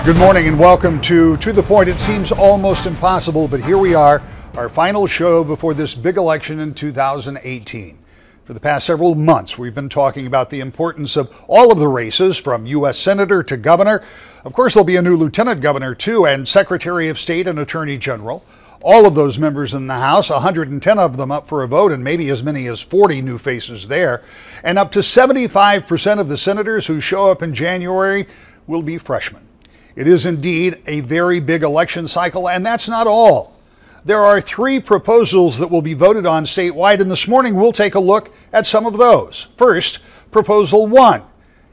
Good morning and welcome to the Point. It seems almost impossible, but here we are, our final show before this big election in 2018. For the past several months, we've been talking about the importance of all of the races, from U.S. Senator to governor. Of course, there'll be a new lieutenant governor, too, and Secretary of State and Attorney General. All of those members in the House, 110 of them up for a vote, and maybe as many as 40 new faces there. And up to 75% of the senators who show up in January will be freshmen. It is indeed a very big election cycle, and that's not all. There are 3 proposals that will be voted on statewide, and this morning we'll take a look at some of those. First, Proposal 1.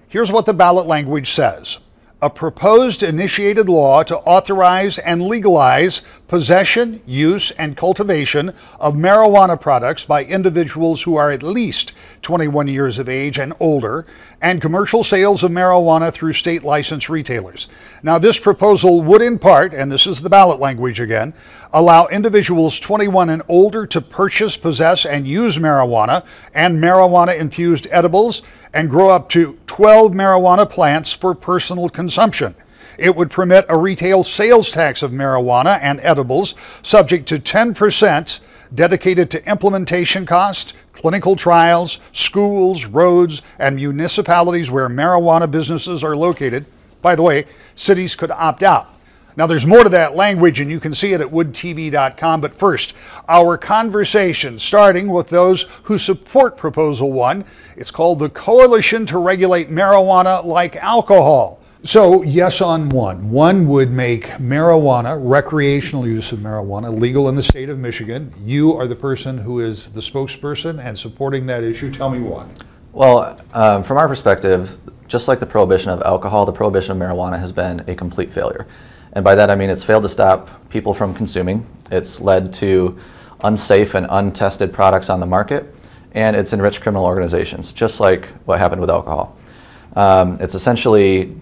Here's what the ballot language says. A proposed initiated law to authorize and legalize possession, use, and cultivation of marijuana products by individuals who are at least 21 years of age and older, and commercial sales of marijuana through state licensed retailers. Now, this proposal would in part, and this is the ballot language again, allow individuals 21 and older to purchase, possess, and use marijuana and marijuana-infused edibles, and grow up to 12 marijuana plants for personal consumption. It would permit a retail sales tax of marijuana and edibles subject to 10% dedicated to implementation costs, clinical trials, schools, roads, and municipalities where marijuana businesses are located. By the way, cities could opt out. Now, there's more to that language, and you can see it at woodtv.com. But first, our conversation, starting with those who support Proposal 1. It's called the Coalition to Regulate Marijuana Like Alcohol. So, yes on one. One would make marijuana, recreational use of marijuana, legal in the state of Michigan. You are the person who is the spokesperson and supporting that issue. Tell me why. Well, from our perspective, just like the prohibition of alcohol, the prohibition of marijuana has been a complete failure. And by that I mean it's failed to stop people from consuming, it's led to unsafe and untested products on the market, and it's enriched criminal organizations, just like what happened with alcohol. It's essentially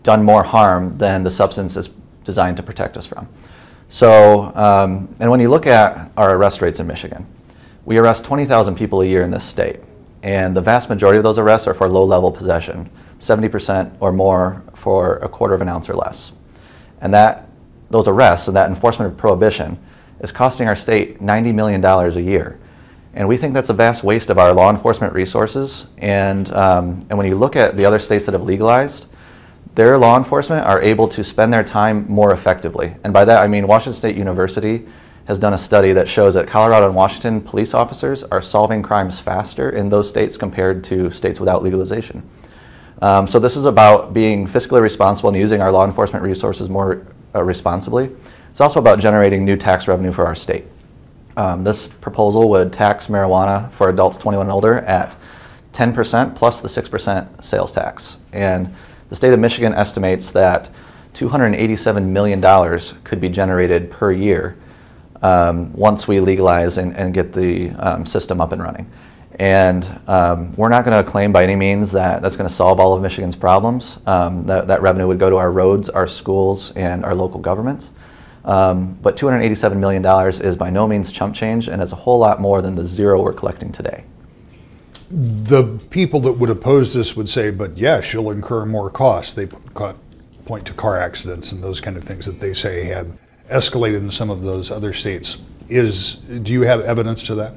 done more harm than the substance is designed to protect us from. So, and when you look at our arrest rates in Michigan, we arrest 20,000 people a year in this state, and the vast majority of those arrests are for low-level possession, 70% or more for a quarter of an ounce or less. And those arrests and that enforcement of prohibition is costing our state $90 million a year. And we think that's a vast waste of our law enforcement resources. And when you look at the other states that have legalized, their law enforcement are able to spend their time more effectively. And by that I mean Washington State University has done a study that shows that Colorado and Washington police officers are solving crimes faster in those states compared to states without legalization. So this is about being fiscally responsible and using our law enforcement resources more responsibly. It's also about generating new tax revenue for our state. This proposal would tax marijuana for adults 21 and older at 10% plus the 6% sales tax. And the state of Michigan estimates that $287 million could be generated per year once we legalize and get the system up and running. And we're not going to claim by any means that that's going to solve all of Michigan's problems. That revenue would go to our roads, our schools, and our local governments. But $287 million is by no means chump change, and it's a whole lot more than the zero we're collecting today. The people that would oppose this would say, but yes, you'll incur more costs. They point to car accidents and those kind of things that they say have escalated in some of those other states. Do you have evidence to that?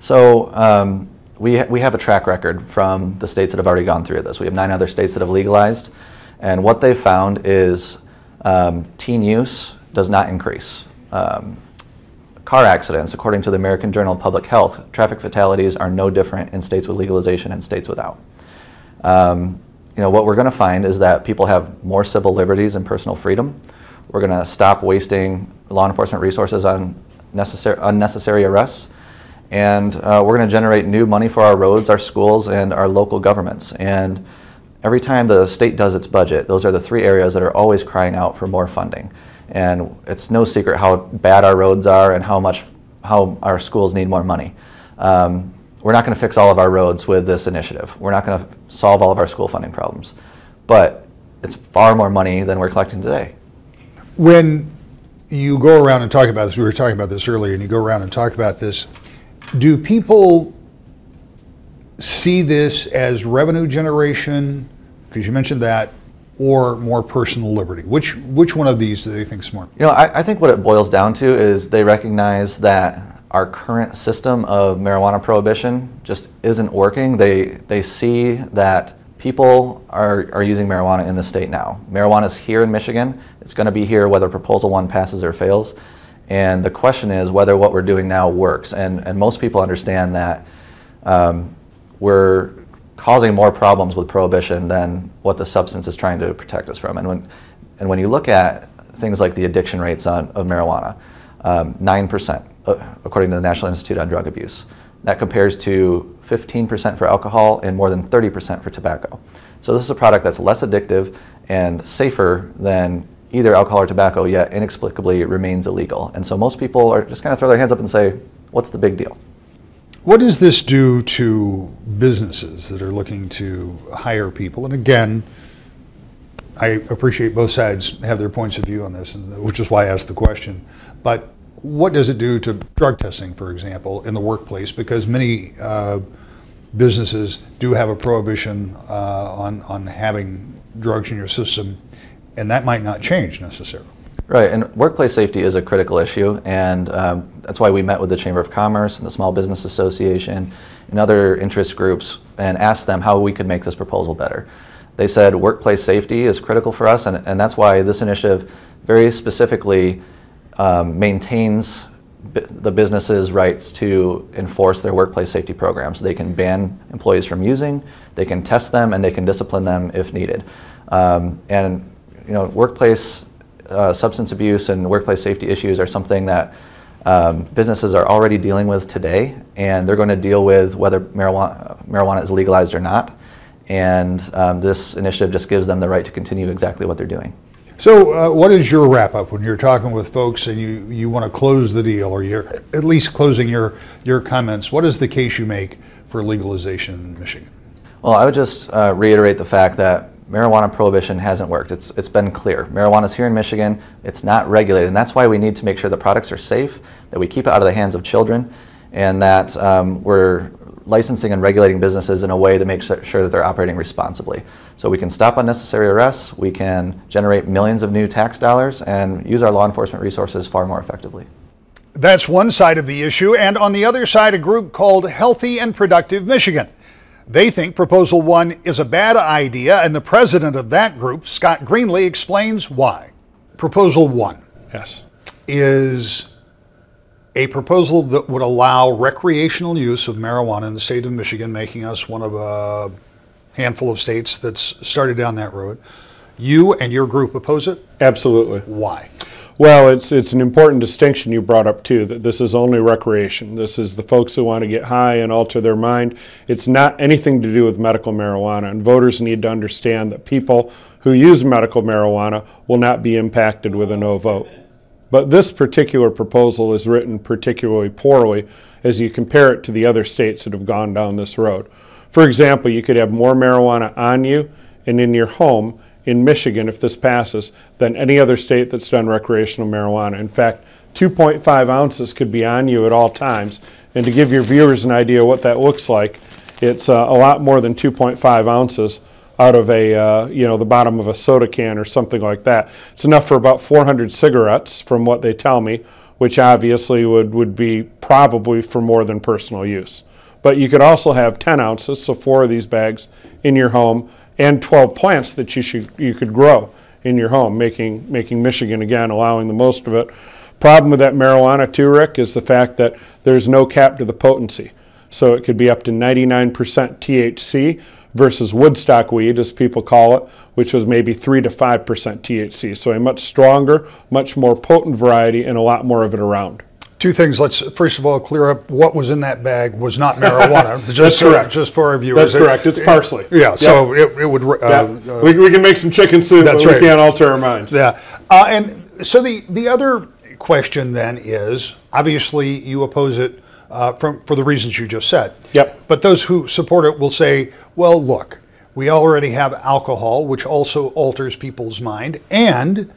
So we have a track record from the states that have already gone through this. We have 9 other states that have legalized, and what they've found is teen use does not increase. Car accidents, according to the American Journal of Public Health, traffic fatalities are no different in states with legalization and states without. What we're going to find is that people have more civil liberties and personal freedom. We're going to stop wasting law enforcement resources on unnecessary arrests. And we're going to generate new money for our roads, our schools, and our local governments. And every time the state does its budget, those are the 3 areas that are always crying out for more funding. And it's no secret how bad our roads are and how our schools need more money. We're not going to fix all of our roads with this initiative. We're not going to solve all of our school funding problems. But it's far more money than we're collecting today. When you go around and talk about this, we were talking about this earlier, and you go around and talk about this, do people see this as revenue generation? Because you mentioned that or more personal liberty? Which one of these do they think is more? I think what it boils down to is they recognize that our current system of marijuana prohibition just isn't working. They see that people are using marijuana in the state now. Marijuana is here in Michigan. It's going to be here whether Proposal 1 passes or fails. And the question is whether what we're doing now works. And most people understand that we're causing more problems with prohibition than what the substance is trying to protect us from. And when you look at things like the addiction rates of marijuana, 9%, according to the National Institute on Drug Abuse. That compares to 15% for alcohol and more than 30% for tobacco. So this is a product that's less addictive and safer than either alcohol or tobacco, yet inexplicably remains illegal. And so most people are just kind of throw their hands up and say, what's the big deal? What does this do to businesses that are looking to hire people? And again, I appreciate both sides have their points of view on this, which is why I asked the question. But what does it do to drug testing, for example, in the workplace? Because many businesses do have a prohibition on having drugs in your system, and that might not change necessarily. Right, and workplace safety is a critical issue, and that's why we met with the Chamber of Commerce and the Small Business Association and other interest groups and asked them how we could make this proposal better. They said workplace safety is critical for us, and that's why this initiative very specifically maintains the business's rights to enforce their workplace safety programs. They can ban employees from using, they can test them, and they can discipline them if needed. Workplace substance abuse and workplace safety issues are something that businesses are already dealing with today, and they're going to deal with whether marijuana is legalized or not. And this initiative just gives them the right to continue exactly what they're doing. So what is your wrap up when you're talking with folks and you want to close the deal, or you're at least closing your comments? What is the case you make for legalization in Michigan? Well, I would just reiterate the fact that marijuana prohibition hasn't worked. It's been clear. Marijuana is here in Michigan. It's not regulated, and that's why we need to make sure the products are safe, that we keep it out of the hands of children, and that we're licensing and regulating businesses in a way to make sure that they're operating responsibly. So we can stop unnecessary arrests, we can generate millions of new tax dollars, and use our law enforcement resources far more effectively. That's one side of the issue, and on the other side, a group called Healthy and Productive Michigan. They think Proposal 1 is a bad idea, and the president of that group, Scott Greenlee, explains why. Proposal 1 is a proposal that would allow recreational use of marijuana in the state of Michigan, making us one of a handful of states that's started down that road. You and your group oppose it? Absolutely. Why? Well, it's an important distinction you brought up too, that this is only recreation. This is the folks who want to get high and alter their mind. It's not anything to do with medical marijuana, and voters need to understand that people who use medical marijuana will not be impacted with a no vote. But this particular proposal is written particularly poorly as you compare it to the other states that have gone down this road. For example, you could have more marijuana on you and in your home in Michigan, if this passes, than any other state that's done recreational marijuana. In fact, 2.5 ounces could be on you at all times. And to give your viewers an idea what that looks like, it's a lot more than 2.5 ounces out of the bottom of a soda can or something like that. It's enough for about 400 cigarettes, from what they tell me, which obviously would be probably for more than personal use. But you could also have 10 ounces, so 4 of these bags in your home, and 12 plants that you could grow in your home, making Michigan, again, allowing the most of it. Problem with that marijuana too, Rick, is the fact that there's no cap to the potency. So it could be up to 99% THC versus Woodstock weed, as people call it, which was maybe 3 to 5% THC. So a much stronger, much more potent variety, and a lot more of it around. Two things. Let's first of all clear up what was in that bag was not marijuana. That's correct. Just for our viewers. That's correct. It's parsley. Yeah. So it would. We can make some chicken soup, but we can't alter our minds. Yeah. And so the other question then is, obviously you oppose it for the reasons you just said. Yep. But those who support it will say, well, look, we already have alcohol, which also alters people's mind, and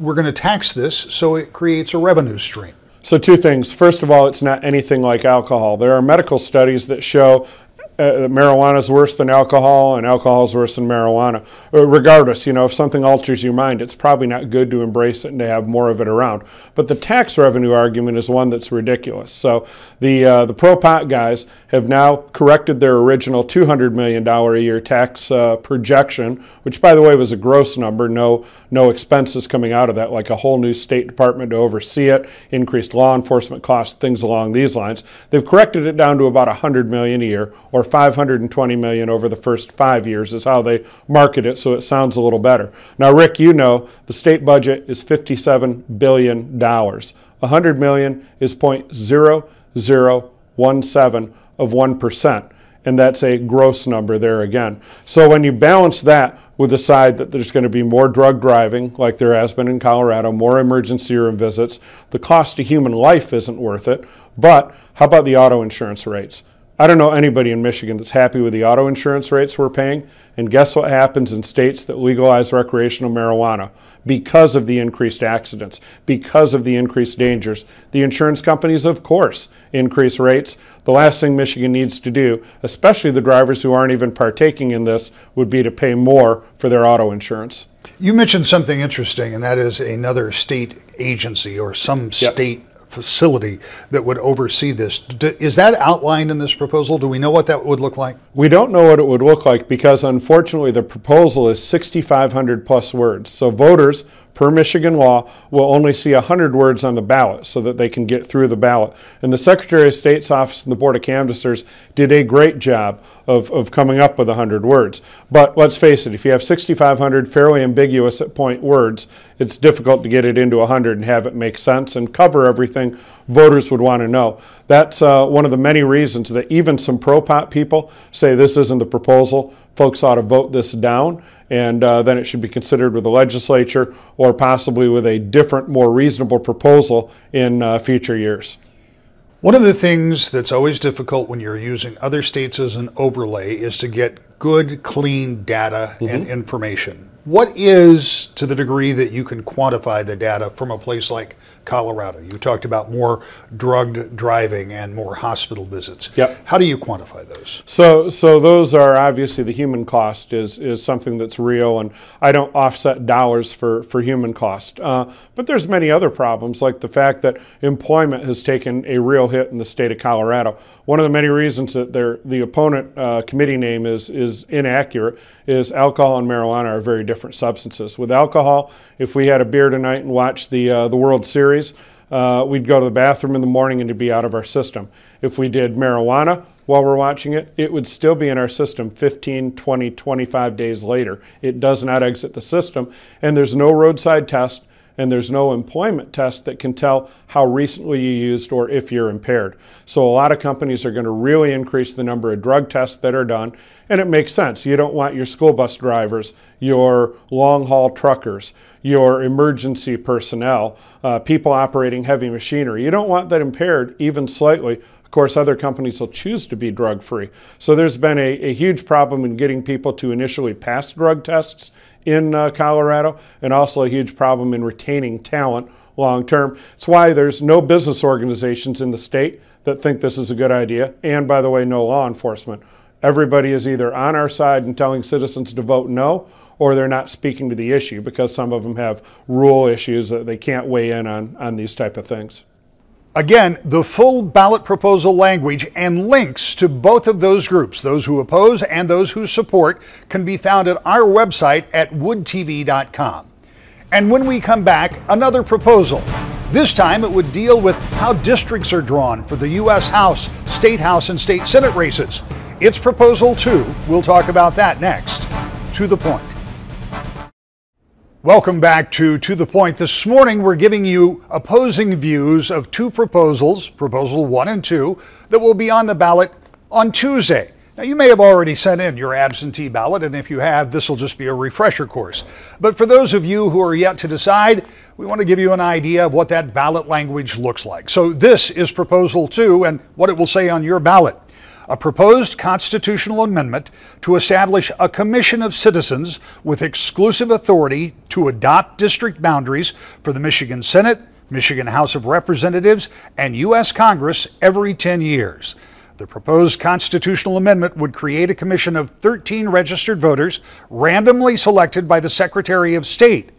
we're going to tax this so it creates a revenue stream. So 2 things. First of all, it's not anything like alcohol. There are medical studies that show marijuana is worse than alcohol and alcohol is worse than marijuana. Regardless, if something alters your mind, it's probably not good to embrace it and to have more of it around. But the tax revenue argument is one that's ridiculous. So the pro-pot guys have now corrected their original $200 million a year tax projection, which, by the way, was a gross number, no expenses coming out of that, like a whole new State Department to oversee it, increased law enforcement costs, things along these lines. They've corrected it down to about $100 million a year, or $520 million over the first 5 years is how they market it, so it sounds a little better. Now, Rick, the state budget is $57 billion. $100 million is 0.0017 of 1%. And that's a gross number there again. So when you balance that with the side that there's going to be more drug driving, like there has been in Colorado, more emergency room visits, the cost to human life isn't worth it. But how about the auto insurance rates? I don't know anybody in Michigan that's happy with the auto insurance rates we're paying. And guess what happens in states that legalize recreational marijuana? Because of the increased accidents, because of the increased dangers, the insurance companies, of course, increase rates. The last thing Michigan needs to do, especially the drivers who aren't even partaking in this, would be to pay more for their auto insurance. You mentioned something interesting, and that is another state agency or some state facility that would oversee this. Is that outlined in this proposal? Do we know what that would look like? We don't know what it would look like because, unfortunately, the proposal is 6,500 plus words. So voters, per Michigan law, will only see 100 words on the ballot so that they can get through the ballot. And the Secretary of State's office and the Board of Canvassers did a great job of coming up with 100 words. But let's face it, if you have 6,500 fairly ambiguous at point words, it's difficult to get it into 100 and have it make sense and cover everything voters would want to know. That's one of the many reasons that even some pro-pot people say this isn't the proposal. Folks ought to vote this down, and then it should be considered with the legislature or possibly with a different, more reasonable proposal in future years. One of the things that's always difficult when you're using other states as an overlay is to get good, clean data and information. What is, to the degree that you can quantify the data from a place like Colorado? You talked about more drugged driving and more hospital visits. Yep. How do you quantify those? So those are obviously the human cost is something that's real, and I don't offset dollars for human cost. But there's many other problems, like the fact that employment has taken a real hit in the state of Colorado. One of the many reasons that the opponent committee name is inaccurate is alcohol and marijuana are very different substances. With alcohol, if we had a beer tonight and watched the World Series, we'd go to the bathroom in the morning and it'd be out of our system. If we did marijuana while we're watching it, it would still be in our system 15, 20, 25 days later. It does not exit the system, and there's no roadside test and there's no employment test that can tell how recently you used or if you're impaired. So a lot of companies are going to really increase the number of drug tests that are done, and it makes sense. You don't want your school bus drivers, your long-haul truckers, your emergency personnel, people operating heavy machinery. You don't want that impaired even slightly. Of course, other companies will choose to be drug-free. So there's been a huge problem in getting people to initially pass drug tests in Colorado, and also a huge problem in retaining talent long-term. It's why there's no business organizations in the state that think this is a good idea, and by the way, no law enforcement. Everybody is either on our side and telling citizens to vote no, or they're not speaking to the issue because some of them have rule issues that they can't weigh in on these type of things. Again, the full ballot proposal language and links to both of those groups, those who oppose and those who support, can be found at our website at woodtv.com. And when we come back, another proposal. This time it would deal with how districts are drawn for the U.S. House, State House, and State Senate races. It's Proposal 2. We'll talk about that next. To the Point. Welcome back to the Point. This morning we're giving you opposing views of two proposals, Proposal 1 and 2, that will be on the ballot on Tuesday. Now, you may have already sent in your absentee ballot, and if you have, this will just be a refresher course. But for those of you who are yet to decide, we want to give you an idea of what that ballot language looks like. So this is Proposal 2 and what it will say on your ballot. A proposed constitutional amendment to establish a commission of citizens with exclusive authority to adopt district boundaries for the Michigan Senate, Michigan House of Representatives, and U.S. Congress every 10 years. The proposed constitutional amendment would create a commission of 13 registered voters randomly selected by the Secretary of State,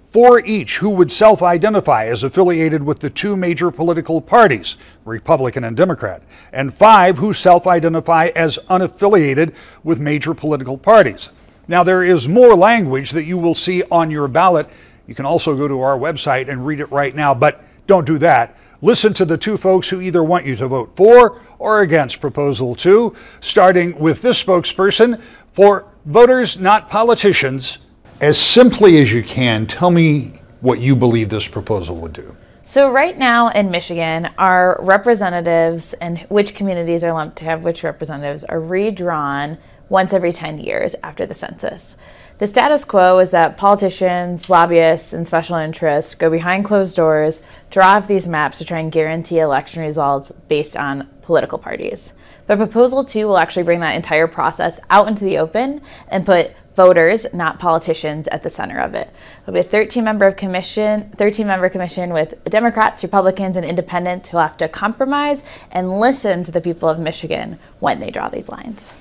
4 each who would self-identify as affiliated with the 2 major political parties, Republican and Democrat, and 5 who self-identify as unaffiliated with major political parties. Now, there is more language that you will see on your ballot. You can also go to our website and read it right now, but don't do that. Listen to the 2 folks who either want you to vote for or against Proposal 2, starting with this spokesperson. For voters, not politicians, as simply as you can, tell me what you believe this proposal would do. So right now in Michigan, our representatives and which communities are lumped to have which representatives are redrawn once every 10 years after the census. The status quo is that politicians, lobbyists, and special interests go behind closed doors, draw up these maps to try and guarantee election results based on political parties. But Proposal 2 will actually bring that entire process out into the open and put voters, not politicians, at the center of it. It'll be a 13-member commission with Democrats, Republicans, and independents who will have to compromise and listen to the people of Michigan when they draw these lines.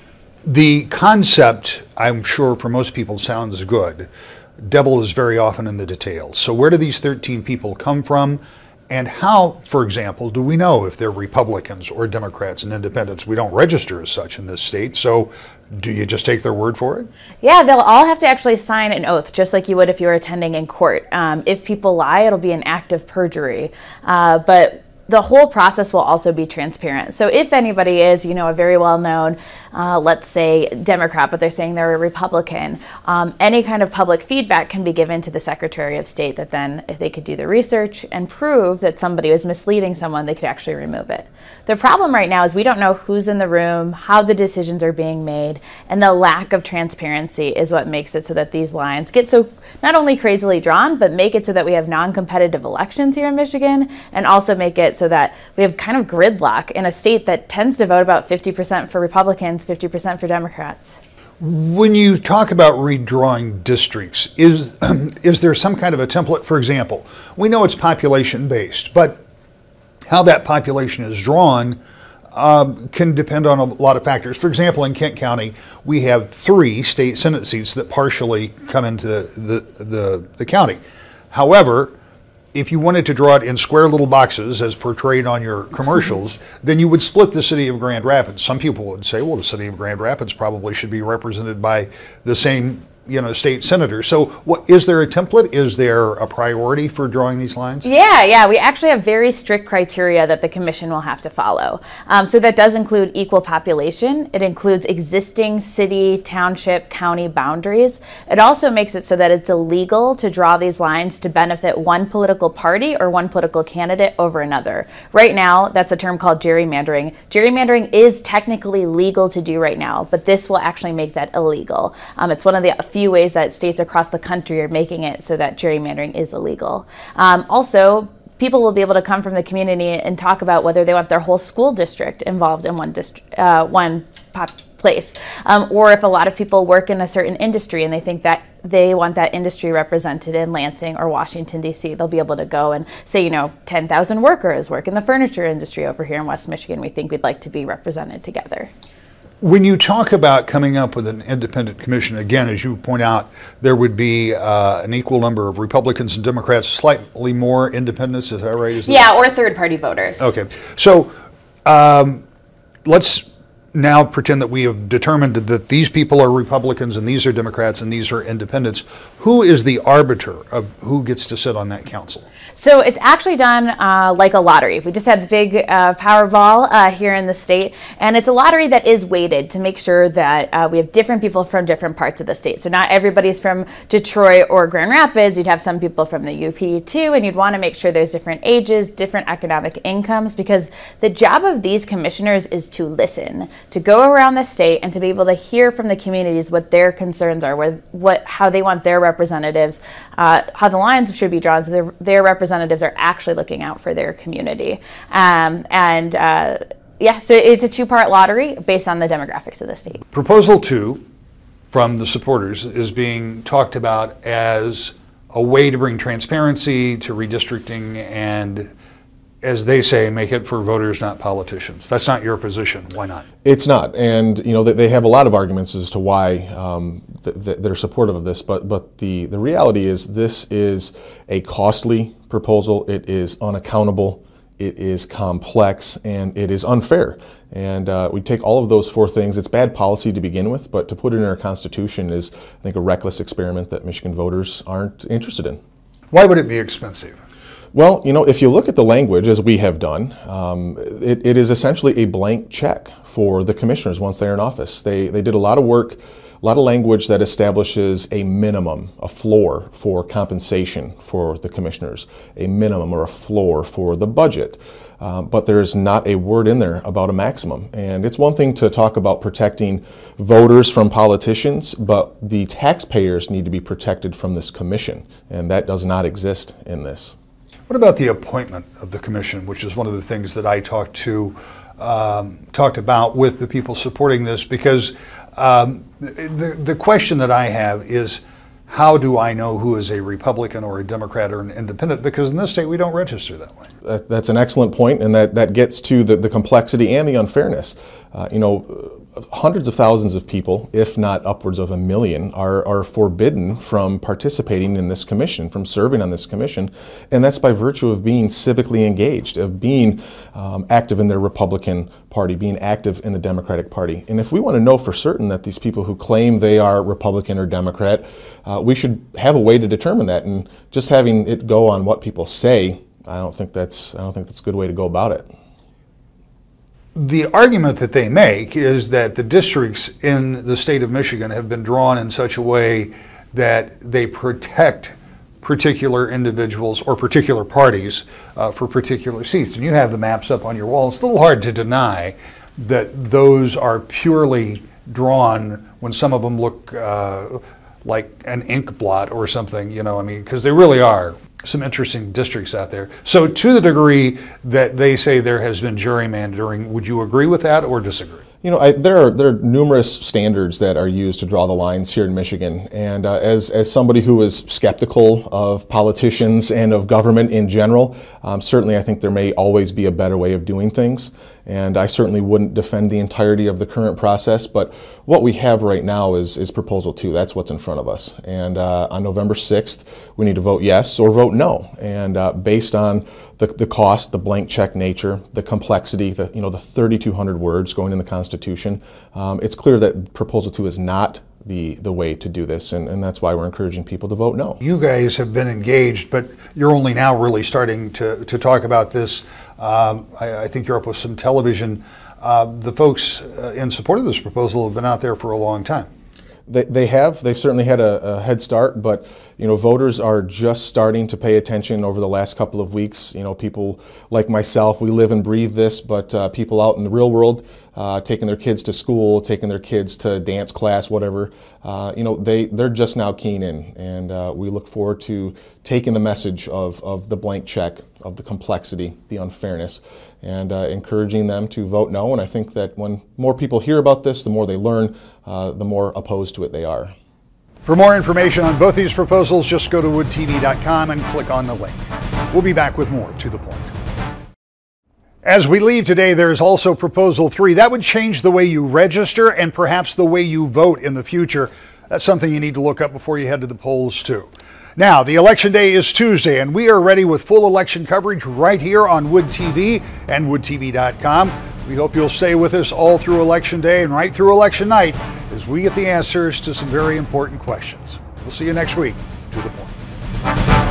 The concept, I'm sure for most people, sounds good. Devil is very often in the details. So where do these 13 people come from? And how, for example, do we know if they're Republicans or Democrats and independents? We don't register as such in this state. So do you just take their word for it? Yeah, they'll all have to actually sign an oath, just like you would if you were attending in court. If people lie, it'll be an act of perjury. But the whole process will also be transparent. So if anybody is, a very well-known, let's say, Democrat, but they're saying they're a Republican, any kind of public feedback can be given to the Secretary of State that then, if they could do the research and prove that somebody was misleading someone, they could actually remove it. The problem right now is we don't know who's in the room, how the decisions are being made, and the lack of transparency is what makes it so that these lines get so not only crazily drawn, but make it so that we have non-competitive elections here in Michigan, and also make it so that we have kind of gridlock in a state that tends to vote about 50% for Republicans, 50% for Democrats. When you talk about redrawing districts, is there some kind of a template? For example, we know it's population based, but how that population is drawn can depend on a lot of factors. For example, in Kent County, we have 3 state Senate seats that partially come into the county. However, if you wanted to draw it in square little boxes as portrayed on your commercials, then you would split the city of Grand Rapids. Some people would say, well, the city of Grand Rapids probably should be represented by the same state senator. So what is there a template? Is there a priority for drawing these lines? Yeah. We actually have very strict criteria that the commission will have to follow. So that does include equal population. It includes existing city, township, county boundaries. It also makes it so that it's illegal to draw these lines to benefit one political party or one political candidate over another. Right now, that's a term called gerrymandering. Gerrymandering is technically legal to do right now, but this will actually make that illegal. It's one of the few ways that states across the country are making it so that gerrymandering is illegal. Also, people will be able to come from the community and talk about whether they want their whole school district involved in one place, or if a lot of people work in a certain industry and they think that they want that industry represented in Lansing or Washington, D.C., they'll be able to go and say, 10,000 workers work in the furniture industry over here in West Michigan. We think we'd like to be represented together. When you talk about coming up with an independent commission, again, as you point out, there would be an equal number of Republicans and Democrats, slightly more independents, is that right? Or third-party voters. Okay. So let's now pretend that we have determined that these people are Republicans and these are Democrats and these are independents. Who is the arbiter of who gets to sit on that council? So it's actually done like a lottery. We just had the big Powerball here in the state, and it's a lottery that is weighted to make sure that we have different people from different parts of the state. So not everybody's from Detroit or Grand Rapids. You'd have some people from the UP too, and you'd want to make sure there's different ages, different economic incomes, because the job of these commissioners is to listen, to go around the state and to be able to hear from the communities what their concerns are, how they want their representatives, how the lines should be drawn so their representatives are actually looking out for their community. So it's a 2-part lottery based on the demographics of the state. Proposal 2 from the supporters is being talked about as a way to bring transparency to redistricting and as they say, make it for voters, not politicians. That's not your position. Why not? It's not, and they have a lot of arguments as to why they're supportive of this. But the reality is, this is a costly proposal. It is unaccountable. It is complex, and it is unfair. And we take all of those four things. It's bad policy to begin with, but to put it in our Constitution is, I think, a reckless experiment that Michigan voters aren't interested in. Why would it be expensive? Well, if you look at the language, as we have done, it is essentially a blank check for the commissioners once they're in office. They did a lot of work, a lot of language that establishes a minimum, a floor for compensation for the commissioners, a minimum or a floor for the budget. But there's not a word in there about a maximum. And it's one thing to talk about protecting voters from politicians, but the taxpayers need to be protected from this commission, and that does not exist in this. What about the appointment of the commission, which is one of the things that I talked about with the people supporting this? Because the question that I have is, how do I know who is a Republican or a Democrat or an independent? Because in this state, we don't register that way. That's an excellent point, and that gets to the complexity and the unfairness. Hundreds of thousands of people, if not upwards of 1 million, are forbidden from participating in this commission, from serving on this commission, and that's by virtue of being civically engaged, of being active in their Republican Party, being active in the Democratic Party. And if we want to know for certain that these people who claim they are Republican or Democrat, we should have a way to determine that. And just having it go on what people say, I don't think that's a good way to go about it. The argument that they make is that the districts in the state of Michigan have been drawn in such a way that they protect particular individuals or particular parties for particular seats. And you have the maps up on your wall. It's a little hard to deny that those are purely drawn when some of them look like an ink blot or something, because they really are some interesting districts out there. So to the degree that they say there has been gerrymandering, would you agree with that or disagree? There are numerous standards that are used to draw the lines here in Michigan, and as somebody who is skeptical of politicians and of government in general, certainly I think there may always be a better way of doing things, and I certainly wouldn't defend the entirety of the current process, but what we have right now is Proposal 2. That's what's in front of us, and on November 6th, we need to vote yes or vote no, and based on the cost, the blank check nature, the complexity, the 3,200 words going in the Constitution, it's clear that Proposal 2 is not the way to do this, and that's why we're encouraging people to vote no. You guys have been engaged, but you're only now really starting to talk about this. I think you're up with some television. The folks in support of this proposal have been out there for a long time. They've certainly had a head start, but voters are just starting to pay attention over the last couple of weeks. People like myself, we live and breathe this, but people out in the real world, taking their kids to school, taking their kids to dance class, whatever, they're just now keen in, and we look forward to taking the message of the blank check, of the complexity, the unfairness, and encouraging them to vote no. And I think that when more people hear about this, the more they learn, the more opposed to it they are. For more information on both these proposals, just go to woodtv.com and click on the link. We'll be back with more To the Point. As we leave today, there's also Proposal 3. That would change the way you register and perhaps the way you vote in the future. That's something you need to look up before you head to the polls, too. Now, the election day is Tuesday, and we are ready with full election coverage right here on Wood TV and woodtv.com. We hope you'll stay with us all through Election Day and right through Election Night as we get the answers to some very important questions. We'll see you next week. To the Point.